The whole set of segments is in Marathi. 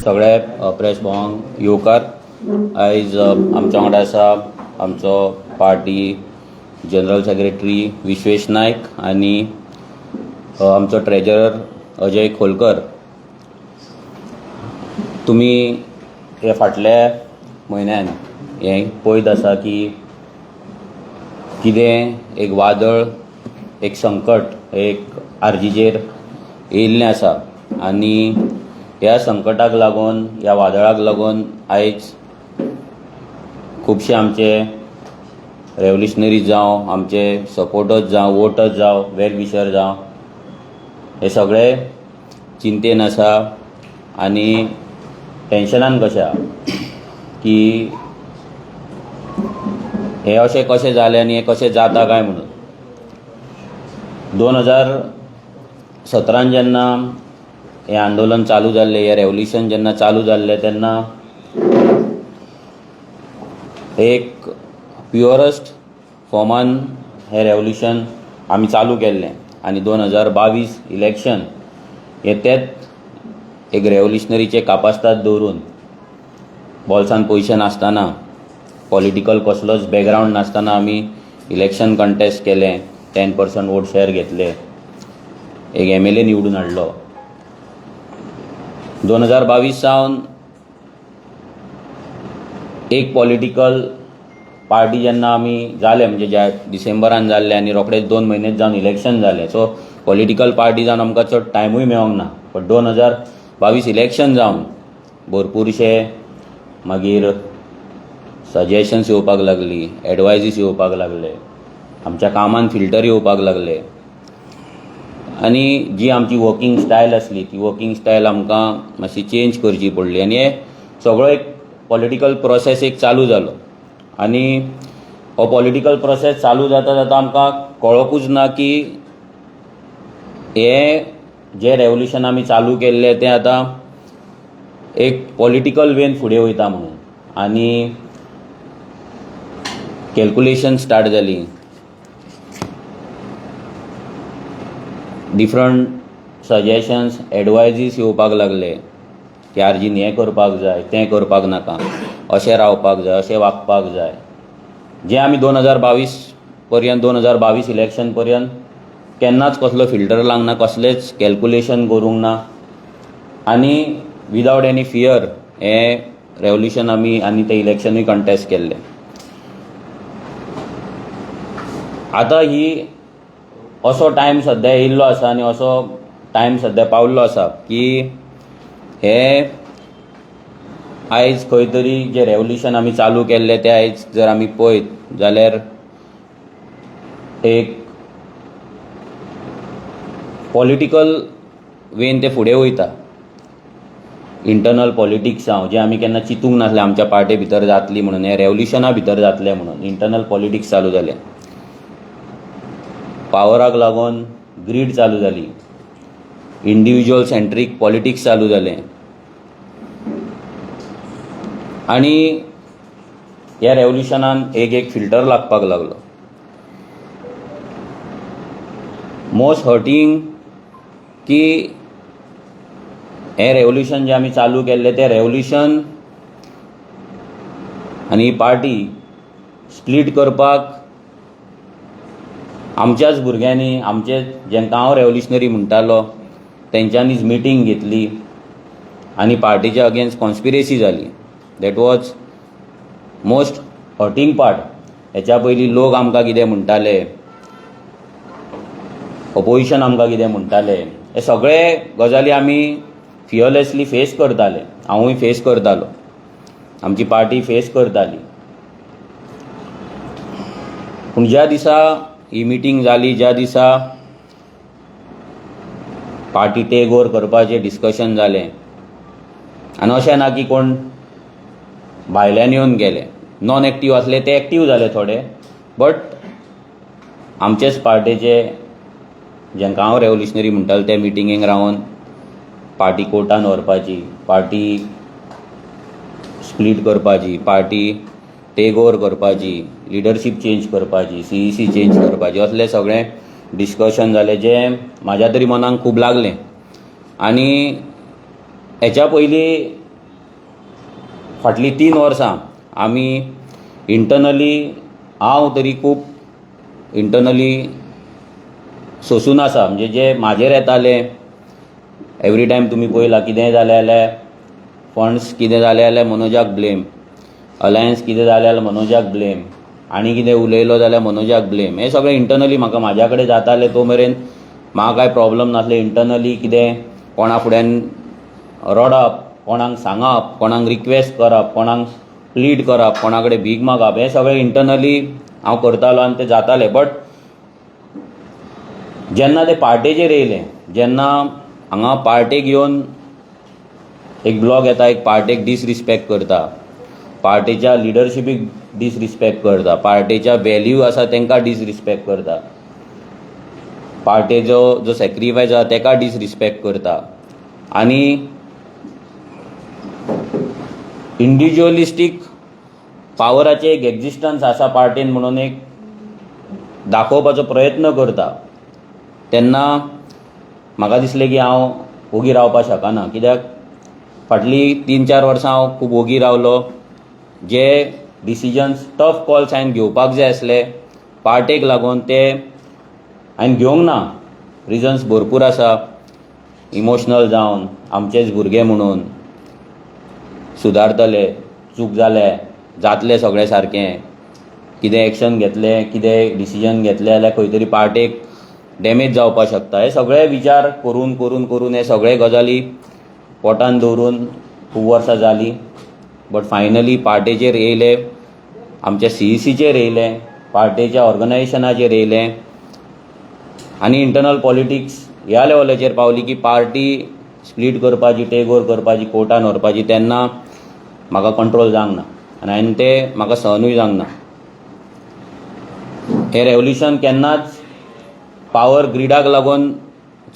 सगळे प्रेस भवनाक येवकार. आयज आमच्या वांगडा आसा आमचो पार्टी जनरल सेक्रेटरी विश्वेश नायक आनी आमचो ट्रेजरर अजय खोलकर. तुमी हे फाटल्या म्हयन्यान हे पळयत आसा की कितें एक वादळ, एक संकट एक आरजीचेर येयल्लें आसा आनी ह्या संकटाक लागून, ह्या वादळाक लागून आयज खुबशे आमचे रेव्होल्युशनरीज जावं, आमचे सपोर्टर्स जावं, वोटर्स जावं, वेल विशर जावं, हे सगळे चिंतेन आसा आनी टेन्शनान कशे आहा की हे अशें कशें जालें आनी हें कशें जाता काय म्हणून. 2017 जेन्ना हें आंदोलन चालू जाल्लें, हें रेव्होल्युशन जेन्ना चालू जाल्लें तेन्ना एक प्युअरस्ट फॉर्मान हें रेव्होल्युशन आमी चालू केल्लें आनी 2022 इलेक्शन हें तेच एक रेव्होल्युशनरीचे कापास्ताद दवरून, बोल्सान पयशे नासतना, पॉलिटिकल कसलोच बॅकग्रावंड नासतना आमी इलेक्शन कंटेस्ट केलें, 10% वोट शेअर घेतले, एक MLA निवडून हाडलो. 2022 सावन एक पॉलिटिकल पार्टी जेन्ना आमी जाले, म्हणजे ज्या डिसेंबरान जाल्ले आनी रोखडेच 2 म्हयने जावन इलेक्शन जालें, सो पॉलिटिकल पार्टी जावन आमकां चड टायमूय मेळोंक ना. बट 2022 इलेक्शन जावन भरपूरशे मागीर सजेशन्स येवपाक लागली, एडवायजीस येवपाक लागले, आमच्या कामान फिल्टर येवपाक लागले आनी जी आमची वर्किंग स्टायल आसली ती वर्किंग स्टायल आमकां मातशी चेंज करची पडली आनी हे सगळो एक पॉलिटिकल प्रोसेस एक चालू जालो. आनी हो पॉलिटिकल प्रोसेस चालू जाता जाता आमकां कळोकूच ना की हे जे रेव्होल्युशन आमी चालू केल्लें तें आतां एक पॉलिटिकल वेन फुडें वयता म्हणून. आनी कॅल्क्युलेशन स्टार्ट जाली, डिफरंट सजेशन्स, एडवायजीस येवपाक लागले की आरजीन हें करपाक जाय, तें करपाक नाका, अशें रावपाक जाय, अशें वागपाक जाय, जें आमी 2022 पर्यंत 2022 इलेक्शन पर्यंत केन्नाच कसलो फिल्टर लावंक ना, कसलेंच कॅल्क्युलेशन करूंक ना आनी विदावट एनी फियर हें रेव्होल्युशन आमी आनी तें इलेक्शनूय कंटेस्ट केल्लें. आतां ही असो टायम सद्या येयल्लो आसा आनी असो टायम सद्या पावल्लो आसा की हे आयज खंय तरी जे रेव्होल्युशन आमी चालू केल्लें तें आयज जर आमी पळयत जाल्यार एक पॉलिटिकल वेन ते फुडें वयता. इंटरनल पॉलिटिक्स जावं, जें आमी केन्ना चिंतूंक नासलें आमच्या पार्टी भितर जातली म्हणून, हे रेव्होल्युशना भितर जातलें म्हणून इंटरनल पॉलिटिक्स चालू जालें. पावराक लागून ग्रीड चालू जाली, इंडिविज्युअल सेंट्रीक पॉलिटिक्स चालू जालें आनी ह्या रेव्होल्युशनान एक फिल्टर लागपाक लागलो. मोस्ट हर्टिंग की हें रेव्होल्युशन जें आमी चालू केल्लें तें रेव्होल्युशन आनी ही पार्टी स्प्लीट करपाक आमच्याच भुरग्यांनी, आमचे जेंकां हांव रेव्होल्युशनरी म्हणटालो तेंच्यांनीच मिटींग घेतली आनी पार्टीच्या अगेन्स्ट कॉन्स्पिरेसी जाली. That was most hurting part. हेच्या पयलीं लोक आमकां कितें म्हणटाले, ऑपोजिशन आमकां कितें म्हणटाले, हे सगळे गजाली आमी फियरलेसली फेस करताले. हांवूय फेस करतालो, आमची पार्टी फेस करताली. पूण ज्या दिसा ही मिटींग जाली, ज्या दिसा पार्टी टेक ओवर करपाचें डिस्कशन जालें आनी अशें ना की कोण भायल्यान येवन गेले, नॉन एक्टीव आसले ते एक्टीव जाले थोडे, बट आमचेच पार्टेचे जेंकां हांव रेव्होल्युशनरी म्हणटालो ते मिटिंगेक रावन पार्टी कोर्टान व्हरपाची, पार्टी स्प्लीट करपाची, पार्टी टेक ओवर करपाची, लिडरशीप चेंज करपाची, CEC चेंज करपाची, असले सगळें डिस्कशन जालें जें म्हाज्या तरी मनाक खूब लागलें. आनी हेच्या पयलीं फाटलीं 3 वर्सां आमी इंटरनली हांव तरी खूब इंटरनली सोंसून आसा. म्हणजे जे म्हाजेर येताले एवरी टायम तुमी पळयलां कितेंय जालें जाल्यार फंड्स कितें जालें जाल्यार मनोजाक ब्लेम, अलायन्स कितें जालें जाल्यार मनोजाक ब्लेम, आनी कितें उलयलो जाल्यार मनोजाक ब्लेम. हें सगळें इंटरनली म्हाज्या कडेन जातालें तो मेरेन म्हाका कांय प्रॉब्लम नासलें. इंटरनली कितें कोणा फुड्यान रडप, कोणाक सांगप, कोणाक रिक्वेस्ट करप, कोणाक प्लीड करप, कोणा कडेन भीक मागप, हें सगळें इंटरनली हांव करतालो आनी तें जातालें. बट जेन्ना ते पार्टेचेर येयलें, जेन्ना हांगा पार्टेक येवन एक ब्लॉग येता, एक पार्टेक डिसरिस्पेक्ट करता, पार्टेच्या लिडरशिपीक डिसरिस्पेक्ट करता, पार्टेच्या व्हॅल्यू आसा तांकां डिसरिस्पेक्ट करता, पार्टेचो जो सॅक्रिफायस आसा ताका डिसरिस्पेक्ट करता, आनी इंडिविज्युअलिस्टीक पावराचें एक एक्झिस्टन्स आसा पार्टेन म्हणून एक दाखोवपाचो प्रयत्न करता, तेन्ना म्हाका दिसलें की हांव ओगी रावपाक शकना. कित्याक फाटलीं 3-4 वर्सां हांव खूब ओगी रावलो. जे डिसिजन्स टफ कॉल्स हांवें घेवपाक जाय आसले पार्टेक लागून ते हांवें घेवंक ना. रिजन्स भरपूर आसा. इमोशनल जावन आमचेच भुरगे म्हणून सुदारतले, चूक जातलें सगळें सारकें, कितें एक्शन घेतलें, कितें डिसिजन घेतलें जाल्यार खंय तरी पार्टेक डॅमेज जावपाक शकता. हे सगळे विचार करून करून करून हे सगळे गजाली पोटान दवरून खूब वर्सां जालीं. बट फायनली पार्टेचेर येयले, आमच्या CECचेर येयले, पार्टेच्या ऑर्गनायजेशनाचेर येयले, आनी इंटरनल पॉलिटिक्स ह्या लेवलाचेर पावली की पार्टी स्प्लीट करपाची, टेक ओवर करपाची, कोर्टान व्हरपाची. तेन्ना म्हाका कंट्रोल जावंक ना आनी हांवें तें म्हाका सहनूय जावंक ना. हें रेवल्युशन केन्नाच पावर ग्रिडाक लागून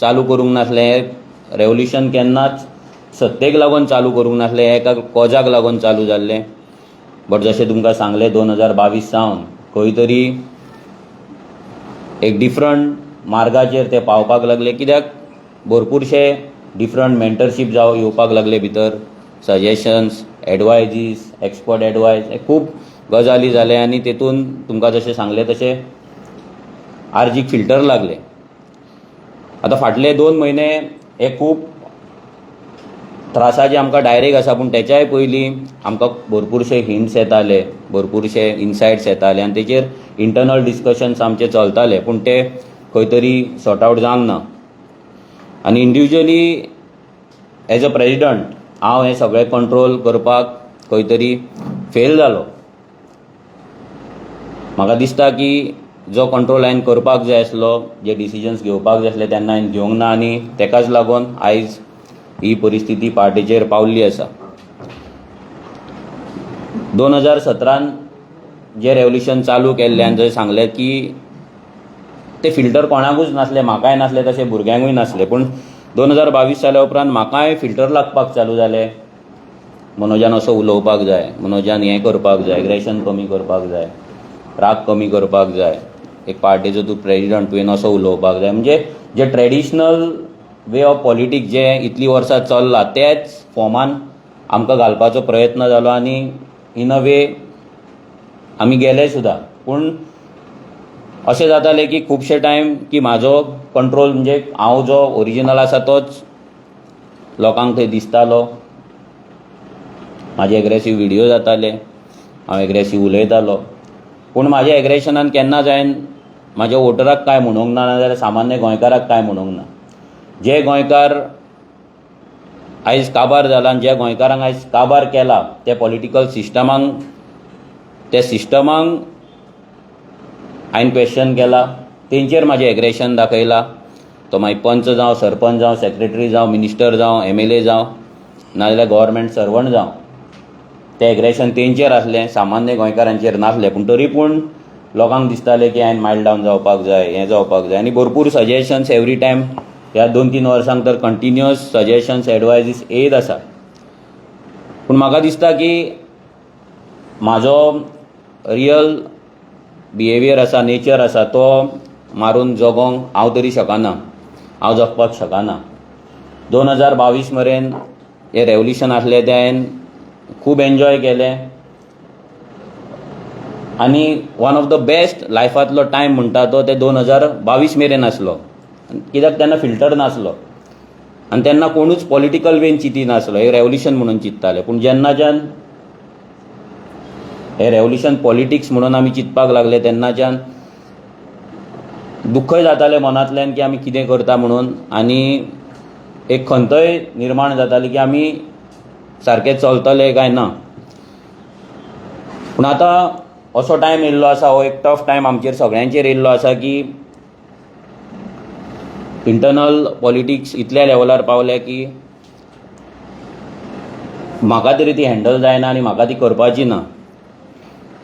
चालू करूंक नासलें. हें रेवल्युशन केन्नाच सत्तेक लागून चालू करूंक नासलें. हें एका कॉजाक लागून चालू जाल्लें. बट जशें तुमकां सांगलें 2022 सावन खंय तरी एक डिफरंट मार्गाचेर ते पावपाक लागले. कित्याक भरपूरशे डिफरंट मेंटरशीप येवपाक लागले भितर, सजेशन्स, एडवायजीस, एक्सपर्ट एडवायस, हे खूब गजाली जाले. आनी तेतून तुमकां जशें सांगलें तशें आर्जीक फिल्टर लागले. आतां फाटले 2 म्हयने हे खूब त्रासाचे आमकां डायरेक्ट आसा, पूण तेच्याय पयलीं आमकां भरपूरशे हिंट्स येताले, भरपूरशे इनसायट्स येताले आनी तेचेर इंटरनल डिस्कशन्स आमचे चलताले, पूण ते खंय तरी सॉर्ट आवट जावंक ना. आनी इंडिविज्युअली एज अ प्रेजिडंट हांव हें सगळें कंट्रोल करपाक खंय तरी फेल जालो. म्हाका दिसता की जो कंट्रोल हांवें करपाक जाय आसलो, जे डिसिजन्स घेवपाक जाय आसले तेन्ना हांवें घेवंक ना, आनी तेकाच लागून आयज ही परिस्थिती पार्टेचेर पावल्ली आसा. 2017 जे रेवल्युशन चालू केल्लें आनी जशें सांगलें की ते फिल्टर कोणाकूच नासले, म्हाकाय नासले, तशें भुरग्यांकूय नासले. पूण 2022 जाल्या उपरांत म्हाकाय फिल्टर लागपाक चालू जालें. मनोजान असो उलोवपाक जाय, मनोजान हें करपाक जाय, एग्रेशन कमी करपाक जाय, राग कमी करपाक जाय, एक पार्टेचो तूं प्रेजिडंट, तुवें असो उलोवपाक जाय. म्हणजे जे ट्रेडिशनल वे ऑफ पॉलिटिक्स जे इतलीं वर्सां चल्लां तेच फॉर्मान आमकां घालपाचो प्रयत्न जालो आनी इन अ वे आमी गेले सुद्दां. पूण अशें जातालें की खुबशे टायम की म्हाजो कंट्रोल म्हणजे हांव जो ओरिजिनल आसा तोच लोकांक थंय दिसतालो. म्हाजे एग्रेसीव व्हिडियो जाताले, हांव एग्रेसीव उलयतालो, पूण म्हाज्या एग्रेशनान केन्नाच हांवें म्हाज्या वोटराक कांय म्हणूंक ना, नाजाल्यार सामान्य गोंयकाराक कांय म्हणूंक ना. जे गोंयकार आयज काबार जाला आनी ज्या गोंयकारांक आयज काबार केला त्या पॉलिटिकल सिस्टमांक, त्या सिस्टमांक हांवें क्वेश्चन केला, तेंचेर म्हाजें एग्रेशन दाखयलां. तो मागीर पंच जावं, सरपंच जावं, सेक्रेटरी जावं, मिनिस्टर जावं, MLA जावं, नाजाल्यार गव्हर्मेंट सर्वंट जावं, तें एग्रेशन तेंचेर आसलें, सामान्य गोंयकारांचेर नासलें. पूण तरी पूण लोकांक दिसतालें की हांवें मायल्ड डावन जावपाक जाय, हें जावपाक जाय. आनी भरपूर सजेशन्स एवरी टायम ह्या 2-3 वर्सांक तर कंटिन्युअस सजेशन्स, एडवायजीस येत आसा. पूण म्हाका दिसता की म्हाजो रियल बिहेवियर आसा, नेचर आसा, तो मारून जगोंक हांव तरी शकना, हांव जगपाक शकना. 2022 मेरेन हें रेवल्युशन आसलें तें हांवें खूब एन्जॉय केलें आनी वन ऑफ द बेस्ट लायफांतलो टायम म्हणटा तो ते 2022 मेरेन आसलो, कित्याक तेन्ना फिल्टर नासलो आनी तेन्ना कोणूच पॉलिटिकल वेन चिंती नासलो, हे रेवल्युशन म्हणून चिंतताले. पूण जेन्नाच्यान हे रेवल्युशन पॉलिटिक्स म्हणून आमी चिंतपाक लागले तेन्नाच्यान दुख्खय जातालें मनांतल्यान की आमी कितें करता म्हणून, आनी एक खंतय निर्माण जाताली की आमी सारके चलतले काय ना. पूण आतां असो टायम येयल्लो आसा, हो एक टफ टायम आमचेर सगळ्यांचेर येयल्लो आसा की इंटरनल पॉलिटिक्स इतल्या लेवलार पावल्या की म्हाका तरी ती हँडल जायना आनी म्हाका ती करपाची ना.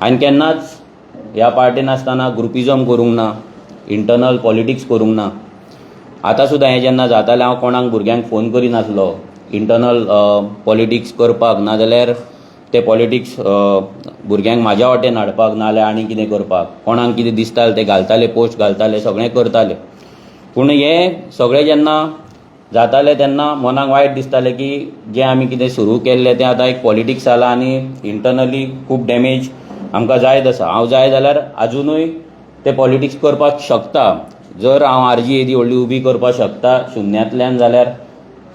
हांवें केन्नाच ह्या पार्टीन आसतना ग्रुपिजम करूंक ना, इंटरनल पॉलिटिक्स करूंक ना. आतां सुद्दां हें जेन्ना जातालें हांव कोणाक भुरग्यांक फोन करिनासलो इंटरनल पॉलिटिक्स करपाक, नाजाल्यार ते पॉलिटिक्स भुरग्यांक म्हाज्या वाटेन हाडपाक, नाजाल्यार आनी कितें करपाक. कोणाक कितें दिसतालें तें घालताले, पोस्ट घालताले, सगळें करताले. पूण हें सगळें जेन्ना जातालें तेन्ना मनाक वायट दिसतालें की जें आमी कितें सुरू केल्लें तें आतां एक पॉलिटिक्स जालां आनी इंटरनली खूब डॅमेज आमकां जायत आसा. हांव जाय जाल्यार आजुनूय तें पॉलिटिक्स करपाक शकता. जर हांव आरजी येदी व्हडली उबी करपाक शकता शुन्यांतल्यान जाल्यार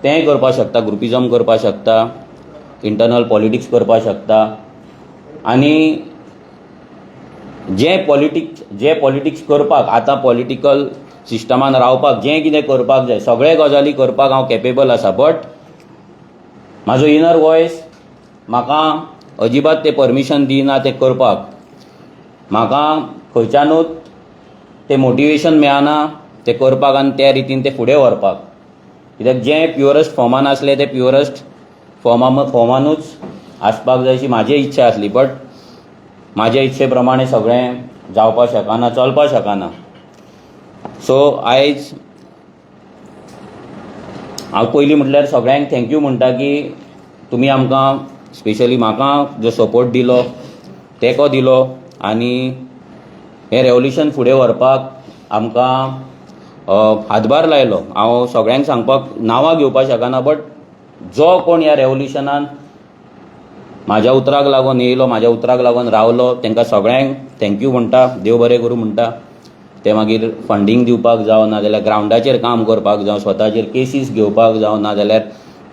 तेंय करपाक शकता, ग्रुपिजम करपाक शकता, इंटरनल पॉलिटिक्स करपाक शकता. आनी जें पॉलिटिक्स करपाक आतां पॉलिटिकल सिस्टमान रावपाक जें कितें करपाक जाय सगळे गजाली करपाक हांव कॅपेबल आसा. बट म्हाजो इनर वॉयस म्हाका अजिबात तें परमिशन दिना तें करपाक. म्हाका खंयच्यानूच तें मोटिवेशन मेळना तें करपाक आनी त्या रितीन तें फुडें व्हरपाक. कित्याक जें प्युअरस्ट फॉर्मान आसलें तें प्युअरस्ट फॉर्मानूच आसपाक जाय अशी म्हाजी इच्छा आसली. बट म्हाज्या इच्छे प्रमाणें सगळें जावपाक शकना, चलपाक शकना. सो आयज हांव पयलीं म्हटल्यार सगळ्यांक थँक्यू म्हणटा की तुमी आमकां स्पेशली म्हाका जो सपोर्ट दिलो, तेंको दिलो आनी हें रेवल्युशन फुडें व्हरपाक आमकां हातभार लायलो. हांव सगळ्यांक सांगपाक नांवां घेवपाक शकना, बट जो कोण ह्या रेवल्युशनान म्हाज्या उतराक लागून येयलो, म्हाज्या उतराक लागून रावलो, तांकां सगळ्यांक थँक्यू म्हणटा, देव बरें करूं म्हणटा. ते मागीर फंडींग दिवपाक जावं, नाजाल्यार ग्रावंडाचेर काम करपाक जावं, स्वताचेर केसीस घेवपाक जावं, नाजाल्यार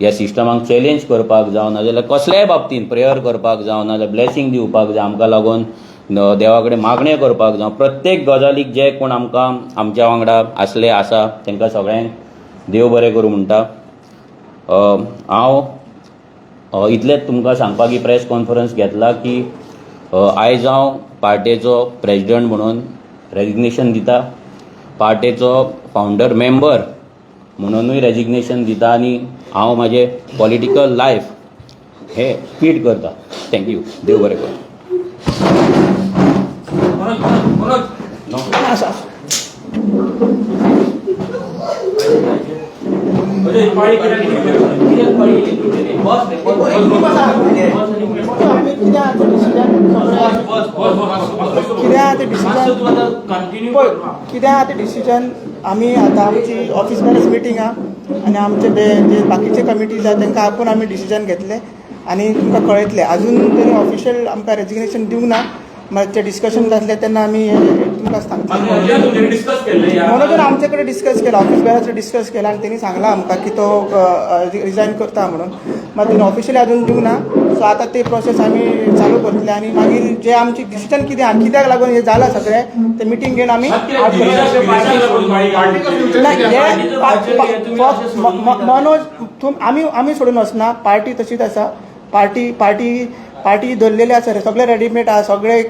ह्या सिस्टमाक चॅलेंज करपाक जावं, नाजाल्यार कसल्याय बाबतींत प्रेयर करपाक जावं, नाजाल्यार ब्लेसिंग दिवपाक जावं, आमकां लागून देवा कडेन मागणें करपाक जावं, प्रत्येक गजालीक जे कोण आमकां आमच्या वांगडा आसले आसा तांकां सगळ्यांक देव बरें करूं म्हणटा. हांव इतलेंच तुमकां सांगपाक ही प्रेस कॉन्फरन्स घेतला की आयज हांव पार्टेचो प्रेजिडंट म्हणून रेजिग्नेशन दिता, पार्टेचो फावंडर मेंबर म्हणूनूय रेजिग्नेशन दिता आनी हांव म्हाजें पॉलिटिकल लायफ हें क्वीट करता. थँक्यू, देव बरें करूं. कित्याक डिसिजन आमी आतां आमची ऑफिस बॅरस मिटींग आहा आनी आमचे जे बाकीचे कमिटीज आहा तांकां आपूण आमी डिसिजन घेतले आनी तुमकां कळयतले. आजून तरी ऑफिशियल आमकां रेजिग्नेशन दिवंक ना, मागीर डिस्कशन जातलें तेन्ना आमी तुमकां सांगतले. मनोजन आमचे कडेन डिस्कस केला, ऑफिस बॅराचेर डिस्कस केला आनी तेणी सांगलां आमकां की तो रिजायन करता म्हणून. मागीर तेणी ऑफिशियली आजून दिवंक ना. सो आतां ती प्रोसेस आमी चालू करतले आनी मागीर जे आमची डिसिजन कितें आहा, कित्याक लागून हें जालां सगळें ते मिटींग घेवन आमी मनोज आमी सोडून वचना. पार्टी तशीच आसा. पार्टी धरलेली आसा, सगळे रेडीमेड आहा, सगळे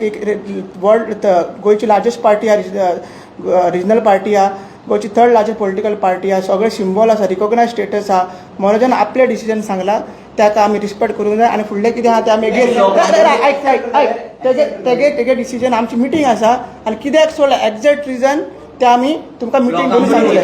वर्ल्ड गोंयची लार्जस्ट पार्टी आहा, रिजनल पार्टी आहा, गोंयची थर्ड लार्जस्ट पॉलिटिकल पार्टी आहा, सगळे सिंबल आसा, रिकॉग्नायज स्टेटस आहा. मनोजान आपले डिसिजन सांगला, ताका आमी रिस्पेक्ट करूंक जाय आनी फुडलें कितें आहा तें आमी तेगे डिसिजन आमची मिटींग आसा आनी कित्याक सोडलें एक्झॅक्ट रिजन तें आमी तुमकां मिटींग करून सांगतले.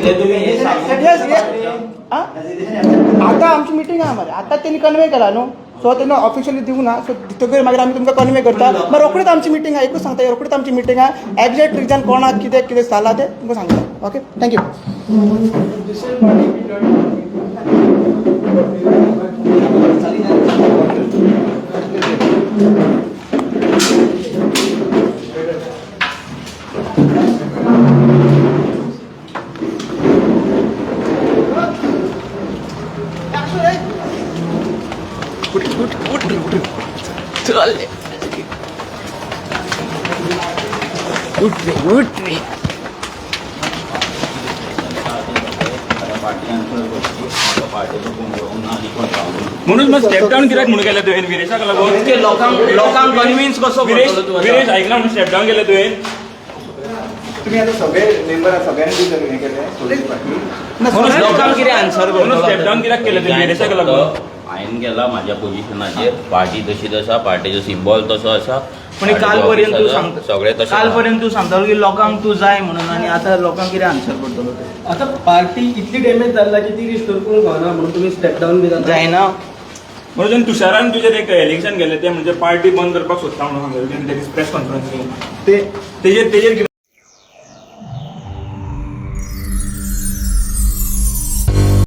आतां आमची मिटींग आहा मरे, आतां तेणी कन्वे केला न्हू, सो तेन्ना ऑफिशियली दिवंक ना. सो दितकच मागीर आमी तुमकां कन्वे करता. मागीर रोखडीच आमची मिटींग आहा, एकूच सांगता, रोखडीच आमची मिटींग आहा. एक्झॅक्ट रिजन कोणाक कितें जालां तें तुमकां सांगता. Okay, thank you. म्हणून मग स्टेप डाऊन कित्याक म्हणून केलें तुवें विरेशाक लागून लोकांक कन्विन्स कसो विरेश ऐकला म्हणून स्टेप डाऊन केलें तुवें तुम्ही आता सगळे मेंबर सगळ्यांनी हे केले म्हणून लोकांक कितें आन्सर म्हणून स्टेप डाऊन कित्याक केलें तुवें विरेशाक लागून हांवें गेला म्हाज्या पोझिशनाचेर पार्टी तशीच आसा पार्टीचो सिंबॉल तसो आसा पण काल पर्यंत तूं सांगता सगळे तशें काल पर्यंत तूं सांगतालो की लोकांक तूं जाय म्हणून आनी आतां लोकांक कितें आन्सर करतलो तूं आता पार्टी इतली डॅमेज जाल्ला की ती रिस्टोर करूंक गावना म्हणून तुम्ही स्टेप डाऊन बी जाता जायना म्हणून तुषारान तुजेर एक इलेक्शन गेलें तें म्हणजे पार्टी बंद करपाक सोदता म्हणून सांगलें प्रेस कॉन्फरन्सीन तेजेर कितें